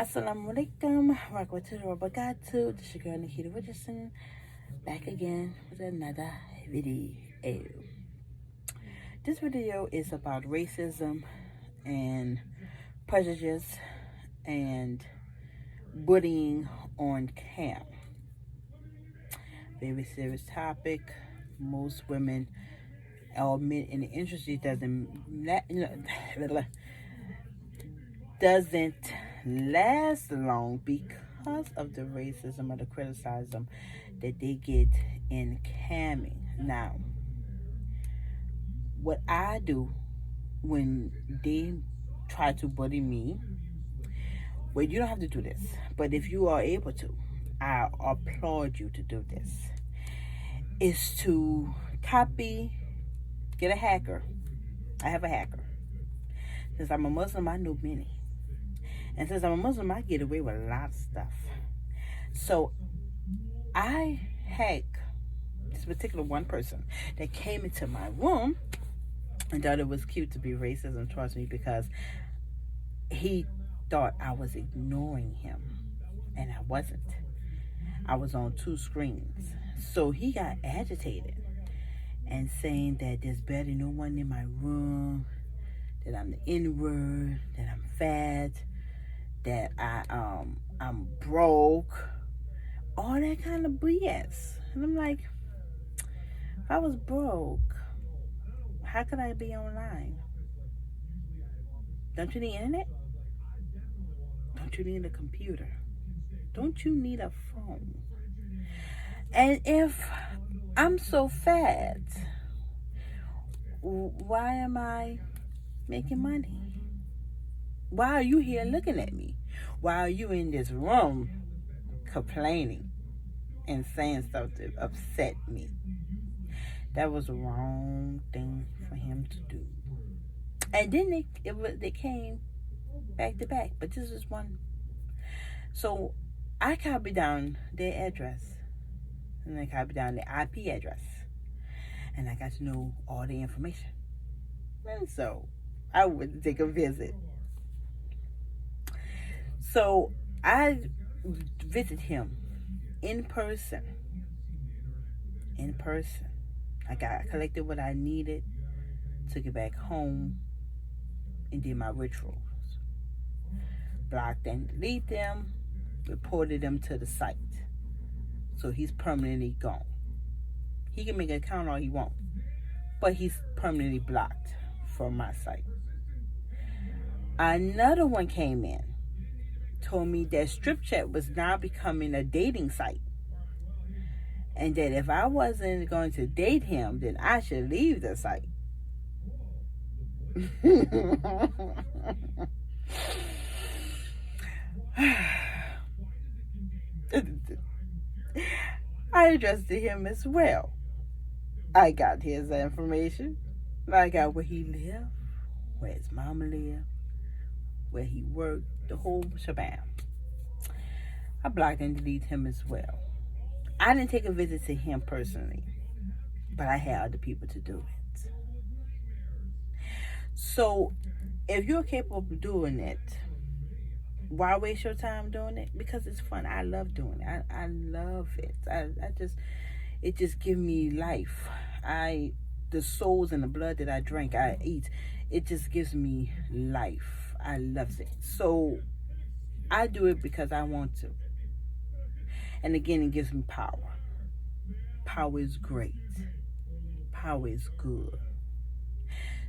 Assalamu alaikum, rahmatullahi wa barakatuh. This is your girl Nikita Richardson, back again with another video. This video is about racism and prejudice and bullying on camp. Very serious topic. Most women or men in the industry doesn't last long because of the racism or the criticism that they get in camming. Now, what I do when they try to bully me, well, you don't have to do this, but if you are able to, I applaud you to do this, is to get a hacker. I have a hacker. Since I'm a Muslim, I know many. And since I'm a Muslim, I get away with a lot of stuff. So I hack this particular one person that came into my room and thought it was cute to be racist and towards me because he thought I was ignoring him. And I wasn't. I was on two screens. So he got agitated and saying that there's barely no one in my room, that I'm the N-word, that I'm fat, that I'm broke, all that kind of BS. And I'm like, if I was broke, how could I be online? Don't you need internet? Don't you need a computer? Don't you need a phone? And if I'm so fat, why am I making money? Why are you here looking at me? Why are you in this room complaining and saying stuff to upset me? That was the wrong thing for him to do. And then they came back to back, but this is one. So I copied down their address, and I copied down their IP address, and I got to know all the information. And so I would take a visit. So I visit him in person. I collected what I needed, took it back home, and did my rituals. Blocked and deleted them, reported them to the site. So he's permanently gone. He can make an account all he wants, but he's permanently blocked from my site. Another one came in, told me that Strip Chat was now becoming a dating site, and that if I wasn't going to date him, then I should leave the site. I addressed to him as well. I got his information. I got where he lived, where his mama lived, where he worked, the whole shebang. I blocked and deleted him as well. I didn't take a visit to him personally, but I had other people to do it. So if you're capable of doing it, why waste your time doing it? Because it's fun. I love doing it. I love it. It just gives me life. The souls and the blood that I drink, I eat, it just gives me life. I love it. So I do it because I want to. And again, it gives me power. Power is great. Power is good.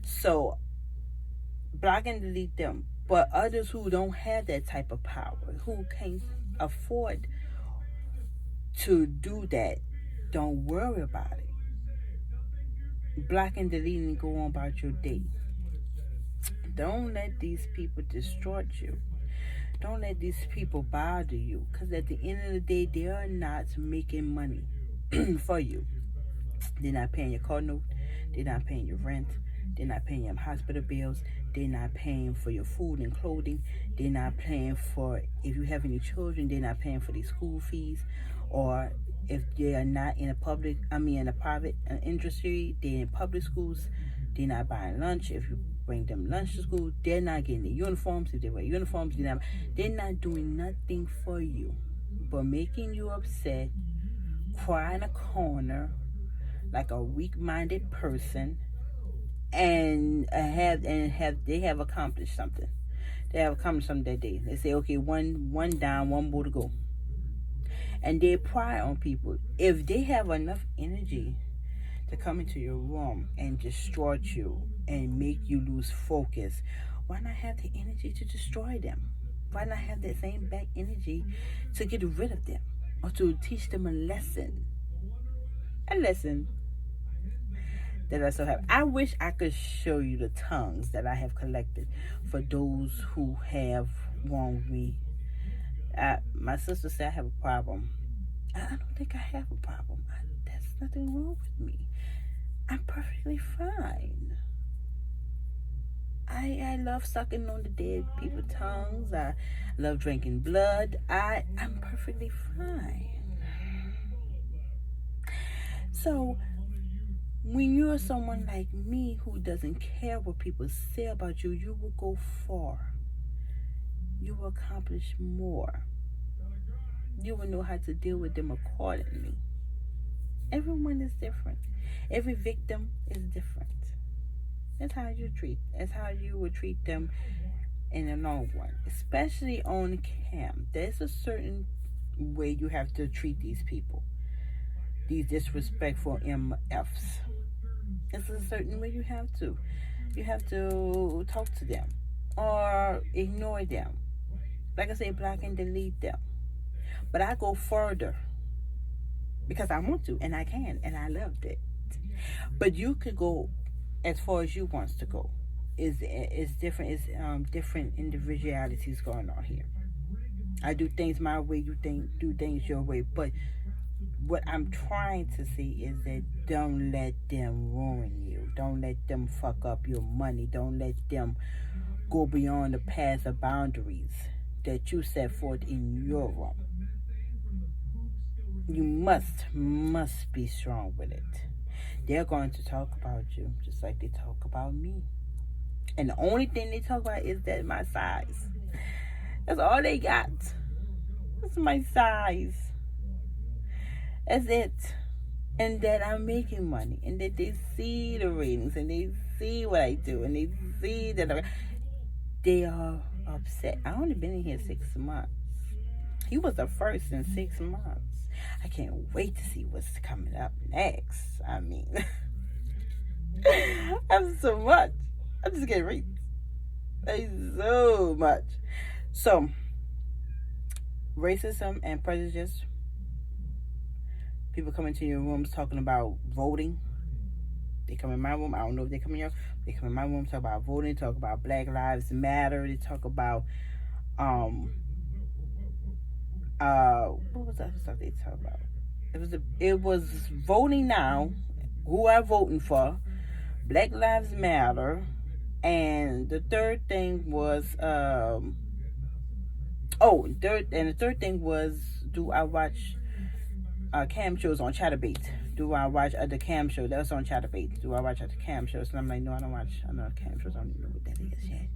So block and delete them. But others who don't have that type of power, who can't afford to do that, don't worry about it. Block and delete and go on about your day. Don't let these people distort you. Don't let these people bother you. Because at the end of the day, they are not making money for you. They're not paying your car note. They're not paying your rent. They're not paying your hospital bills. They're not paying for your food and clothing. They're not paying for, if you have any children, they're not paying for their school fees. Or if they are not in a private industry, they're in public schools, they're not buying lunch. If you bring them lunch to school. They're not getting their uniforms. If they wear uniforms, they're not doing nothing for you but making you upset, cry in a corner like a weak-minded person, and they have accomplished something. They have accomplished something that day. They say, okay, one down, one more to go. And they pry on people. If they have enough energy to come into your room and distort you and make you lose focus, why not have the energy to destroy them? Why not have that same back energy to get rid of them or to teach them a lesson? A lesson that I still have. I wish I could show you the tongues that I have collected for those who have wronged me. My sister said I have a problem. I don't think I have a problem. There's nothing wrong with me. I'm perfectly fine. I love sucking on the dead people's tongues. I love drinking blood. I'm perfectly fine. So, when you're someone like me who doesn't care what people say about you, you will go far. You will accomplish more. You will know how to deal with them accordingly. Everyone is different. Every victim is different. That's how you treat. That's how you would treat them in the long run. Especially on cam. There's a certain way you have to treat these people. These disrespectful MFs. It's a certain way you have to. You have to talk to them or ignore them. Like I say, block and delete them. But I go further because I want to and I can and I loved it. But you could go as far as you want to go. It's different. It's different individualities going on here. I do things my way. You do things your way. But what I'm trying to see is that don't let them ruin you. Don't let them fuck up your money. Don't let them go beyond the paths of boundaries that you set forth in your room. You must be strong with it. They're going to talk about you just like they talk about me. And the only thing they talk about is that my size. That's all they got. That's my size. That's it. And that I'm making money. And that they see the ratings. And they see what I do. And they see that they are upset. I only been in here 6 months. He was the first in 6 months. I can't wait to see what's coming up next. I mean, I'm so much. I'm just getting ready. There's so much. So, racism and prejudice. People come into your rooms talking about voting. They come in my room. I don't know if they come in your. They come in my room, talk about voting, talk about Black Lives Matter. They talk about what was the other stuff they talk about? It was voting now, who I'm voting for, Black Lives Matter, and the third thing was the third thing was, do I watch cam shows on Chatterbait? Do I watch the cam show that was on Chatterbait? Do I watch other cam shows? And I'm like, no, I don't watch another cam shows. I don't even know what that is yet.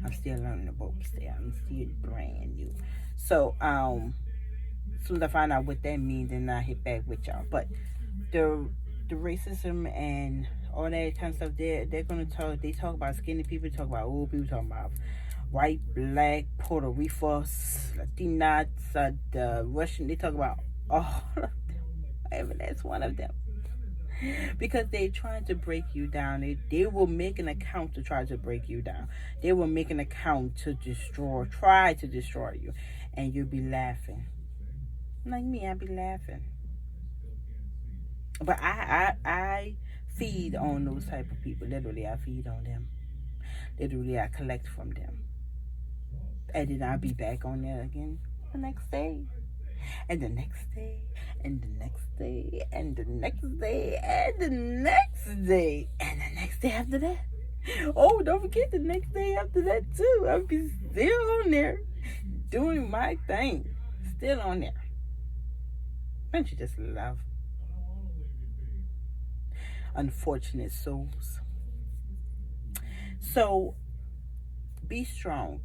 I'm still learning the ropes there. I'm still brand new. So as soon as I find out what that means, then I hit back with y'all. But the racism and all that kind of stuff, they're gonna talk. They talk about skinny people, talk about old people, talking about white, black, Puerto Ricos, Latinas, the Russian. They talk about all of them. Every last one of them. Because they're trying to break you down. They will make an account to try to break you down. They will make an account to try to destroy you. And you'll be laughing. Like me, I'll be laughing. But I feed on those type of people. Literally, I feed on them. Literally, I collect from them. And then I'll be back on there again the next day. And the next day, and the next day, and the next day, and the next day, and the next day after that. Oh, don't forget the next day after that too. I'll be still on there, doing my thing. Still on there. Don't you just love unfortunate souls? So be strong,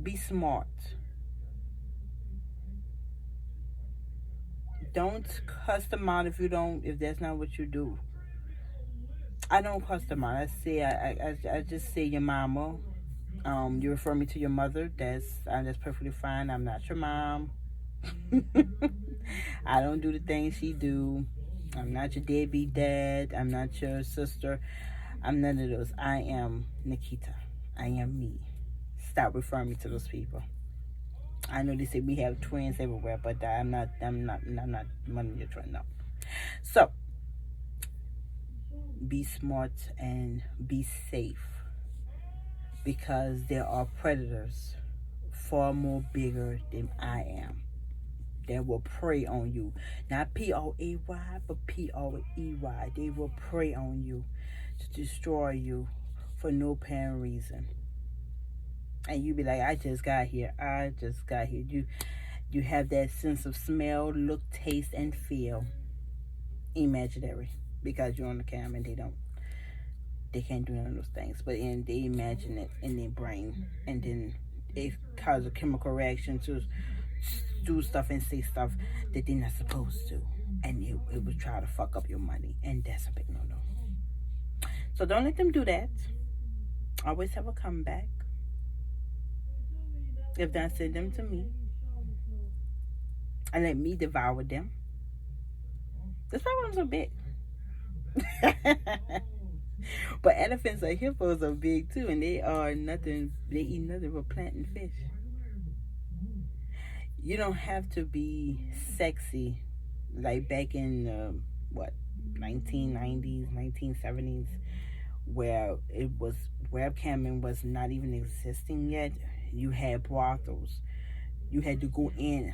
be smart. Don't cuss them out if that's not what you do. I don't cuss them out. I just say your mama. You refer me to your mother. That's perfectly fine. I'm not your mom. I don't do the things she do. I'm not your deadbeat dad. I'm not your sister. I'm none of those. I am Nikita. I am me. Stop referring me to those people. I know they say we have twins everywhere, but I'm not one of your twins. No. So be smart and be safe, because there are predators far more bigger than I am that will prey on you. Not P-O-A-Y, but P-O-E-Y. They will prey on you to destroy you for no apparent reason. And you be like, I just got here. You have that sense of smell, look, taste, and feel. Imaginary. Because you're on the camera and they can't do none of those things. But they imagine it in their brain. And then it causes a chemical reaction to do stuff and say stuff that they're not supposed to. And it would try to fuck up your money. And that's a big no-no. So don't let them do that. Always have a comeback. If not, send them to me. And let me devour them. That's why I'm so big. But elephants and hippos are big too, and they eat nothing but plant and fish. You don't have to be sexy like back in 1990s, 1970s, where webcamming was not even existing yet. You had brothels. You had to go in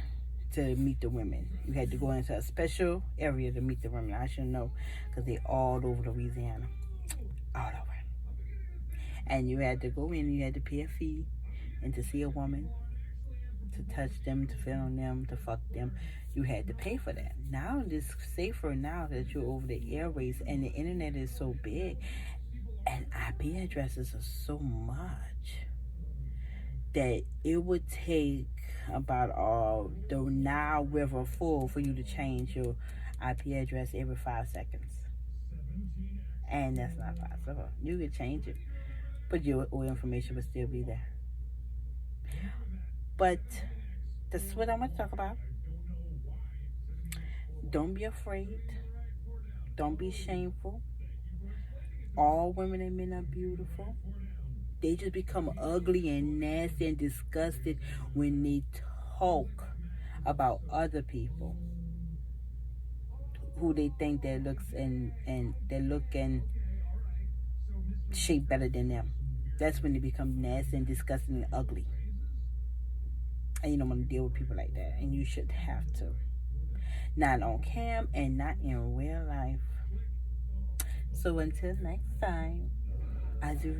to meet the women. You had to go into a special area to meet the women. I should know, because they're all over Louisiana. All over. And you had to go in, you had to pay a fee, and to see a woman, to touch them, to feel on them, to fuck them, you had to pay for that. Now it's safer now that you're over the airways and the internet is so big and IP addresses are so much that it would take about the Nile River full for you to change your IP address every 5 seconds. And that's not possible. You could change it, but your information would still be there. But this is what I'm going to talk about. Don't be afraid. Don't be shameful. All women and men are beautiful. They just become ugly and nasty and disgusted when they talk about other people who they think that looks and they look and shape better than them. That's when they become nasty and disgusting and ugly. And you don't want to deal with people like that. And you should have to. Not on cam and not in real life. So until next time, I do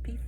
Peace.